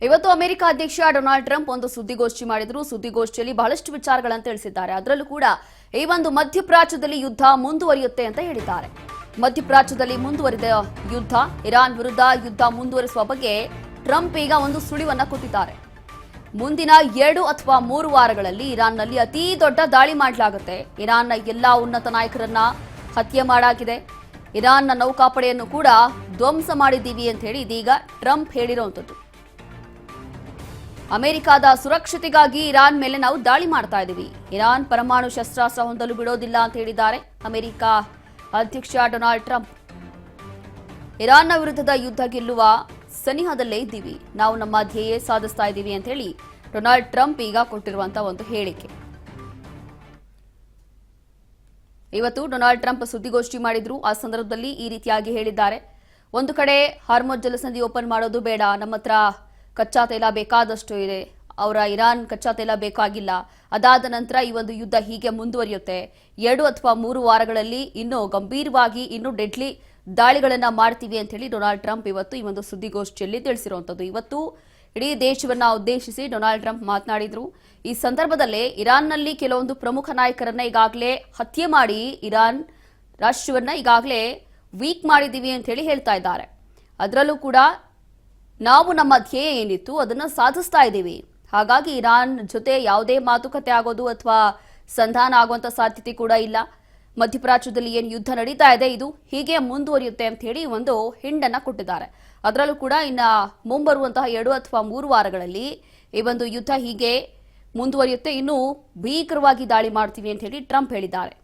ಇವತ್ತು ಅಮೆರಿಕ ಅಧ್ಯಕ್ಷ Donald Trump ಒಂದು ಸುದ್ದಿಗೋಷ್ಠಿ ಮಾಡಿದ್ರು. ಸುದ್ದಿಗೋಷ್ಠಿಯಲ್ಲಿ ಬಹಳಷ್ಟು ವಿಚಾರಗಳನ್ನು ತಿಳಿಸಿದ್ದಾರೆ. ಅದರಲ್ಲೂ ಕೂಡ ಈ ಒಂದು ಮಧ್ಯಪ್ರಾಚ್ಯದಲ್ಲಿ ಯುದ್ಧ ಮುಂದುವರಿಯುತ್ತೆ ಅಂತ ಹೇಳಿದ್ದಾರೆ. ಮಧ್ಯಪ್ರಾಚ್ಯದಲ್ಲಿ ಮುಂದುವರಿದ ಯುದ್ಧ, ಇರಾನ್ ವಿರುದ್ಧ ಯುದ್ಧ ಮುಂದುವರಿಸುವ ಬಗ್ಗೆ ಟ್ರಂಪ್ ಈಗ ಒಂದು ಸುಳಿವನ್ನ ಕೊಟ್ಟಿದ್ದಾರೆ. ಮುಂದಿನ 2 ಅಥವಾ 3 ವಾರಗಳಲ್ಲಿ ಇರಾನ್ನಲ್ಲಿ ಅತಿ ದೊಡ್ಡ ದಾಳಿ ಮಾಡಲಾಗುತ್ತೆ. ಇರಾನ್ನ ಎಲ್ಲಾ ಉನ್ನತ ನಾಯಕರನ್ನ ಹತ್ಯೆ ಮಾಡಾಗಿದೆ. ಇರಾನ್ನ ನೌಕಾಪಡೆಯನ್ನು ಕೂಡ ಧ್ವಂಸ ಮಾಡಿದ್ದೀವಿ ಅಂತ ಹೇಳಿ ಇದೀಗ ಟ್ರಂಪ್ ಹೇಳಿರುವಂತದ್ದು. ಅಮೆರಿಕದ ಸುರಕ್ಷತೆಗಾಗಿ ಇರಾನ್ ಮೇಲೆ ನಾವು ದಾಳಿ ಮಾಡ್ತಾ ಇದ್ದೀವಿ. ಇರಾನ್ ಪರಮಾಣು ಶಸ್ತ್ರಾಸ್ತ್ರ ಹೊಂದಲು ಬಿಡೋದಿಲ್ಲ ಅಂತ ಹೇಳಿದ್ದಾರೆ ಅಮೆರಿಕ ಅಧ್ಯಕ್ಷ ಡೊನಾಲ್ಡ್ ಟ್ರಂಪ್. ಇರಾನ್ನ ವಿರುದ್ಧದ ಯುದ್ಧ ಗೆಲ್ಲುವ ಸನಿಹದಲ್ಲೇ ಇದ್ದೀವಿ, ನಾವು ನಮ್ಮ ಧ್ಯೇಯ ಸಾಧಿಸ್ತಾ ಇದ್ದೀವಿ ಅಂತ ಹೇಳಿ ಡೊನಾಲ್ಡ್ ಟ್ರಂಪ್ ಈಗ ಕೊಟ್ಟಿರುವಂತಹ ಒಂದು ಹೇಳಿಕೆ. ಇವತ್ತು ಡೊನಾಲ್ಡ್ ಟ್ರಂಪ್ ಸುದ್ದಿಗೋಷ್ಠಿ ಮಾಡಿದ್ರು. ಆ ಸಂದರ್ಭದಲ್ಲಿ ಈ ರೀತಿಯಾಗಿ ಹೇಳಿದ್ದಾರೆ. ಒಂದು ಕಡೆ ಹಾರ್ಮುಜ್ ಜಲಸಂಧಿ ಓಪನ್ ಮಾಡೋದು ಬೇಡ, ನಮ್ಮ ಹತ್ರ ಕಚ್ಚಾ ತೈಲ ಬೇಕಾದಷ್ಟು ಇದೆ, ಅವರ ಇರಾನ್ ಕಚ್ಚಾ ತೈಲ ಬೇಕಾಗಿಲ್ಲ. ಅದಾದ ನಂತರ ಈ ಒಂದು ಯುದ್ಧ ಹೀಗೆ ಮುಂದುವರಿಯುತ್ತೆ. 2 ಅಥವಾ 3 ವಾರಗಳಲ್ಲಿ ಇನ್ನೂ ಗಂಭೀರವಾಗಿ ಇನ್ನೂ ಡೆಡ್ಲಿ ದಾಳಿಗಳನ್ನ ಮಾಡ್ತೀವಿ ಅಂತ ಹೇಳಿ ಡೊನಾಲ್ಡ್ ಟ್ರಂಪ್ ಇವತ್ತು ಈ ಒಂದು ಸುದ್ದಿಗೋಷ್ಠಿಯಲ್ಲಿ ತಿಳಿಸಿರುವಂತದ್ದು. ಇವತ್ತು ಇಡೀ ದೇಶವನ್ನ ಉದ್ದೇಶಿಸಿ ಡೊನಾಲ್ಡ್ ಟ್ರಂಪ್ ಮಾತನಾಡಿದ್ರು. ಈ ಸಂದರ್ಭದಲ್ಲೇ ಇರಾನ್ನಲ್ಲಿ ಕೆಲವೊಂದು ಪ್ರಮುಖ ನಾಯಕರನ್ನ ಈಗಾಗಲೇ ಹತ್ಯೆ ಮಾಡಿ ಇರಾನ್ ರಾಷ್ಟ್ರವನ್ನ ಈಗಾಗಲೇ ವೀಕ್ ಮಾಡಿದೀವಿ ಅಂತ ಹೇಳಿ ಹೇಳ್ತಾ ಇದ್ದಾರೆ. ಅದರಲ್ಲೂ ಕೂಡ ನಾವು ನಮ್ಮ ಧ್ಯೇಯ ಏನಿತ್ತು ಅದನ್ನ ಸಾಧಿಸ್ತಾ ಇದ್ದೀವಿ. ಹಾಗಾಗಿ ಇರಾನ್ ಜೊತೆ ಯಾವುದೇ ಮಾತುಕತೆ ಆಗೋದು ಅಥವಾ ಸಂಧಾನ ಆಗುವಂತ ಸಾಧ್ಯತೆ ಕೂಡ ಇಲ್ಲ. ಮಧ್ಯಪ್ರಾಚ್ಯದಲ್ಲಿ ಏನು ಯುದ್ಧ ನಡೀತಾ ಇದೆ ಇದು ಹೀಗೆ ಮುಂದುವರಿಯುತ್ತೆ ಅಂತ ಹೇಳಿ ಒಂದು ಹಿಂಡನ್ನ ಕೊಟ್ಟಿದ್ದಾರೆ. ಅದರಲ್ಲೂ ಕೂಡ ಇನ್ನ ಮುಂಬರುವಂತಹ 2 ಅಥವಾ 3 ವಾರಗಳಲ್ಲಿ ಈ ಒಂದು ಯುದ್ಧ ಹೀಗೆ ಮುಂದುವರಿಯುತ್ತೆ, ಇನ್ನೂ ಭೀಕರವಾಗಿ ದಾಳಿ ಮಾಡ್ತೀವಿ ಅಂತ ಹೇಳಿ ಟ್ರಂಪ್ ಹೇಳಿದ್ದಾರೆ.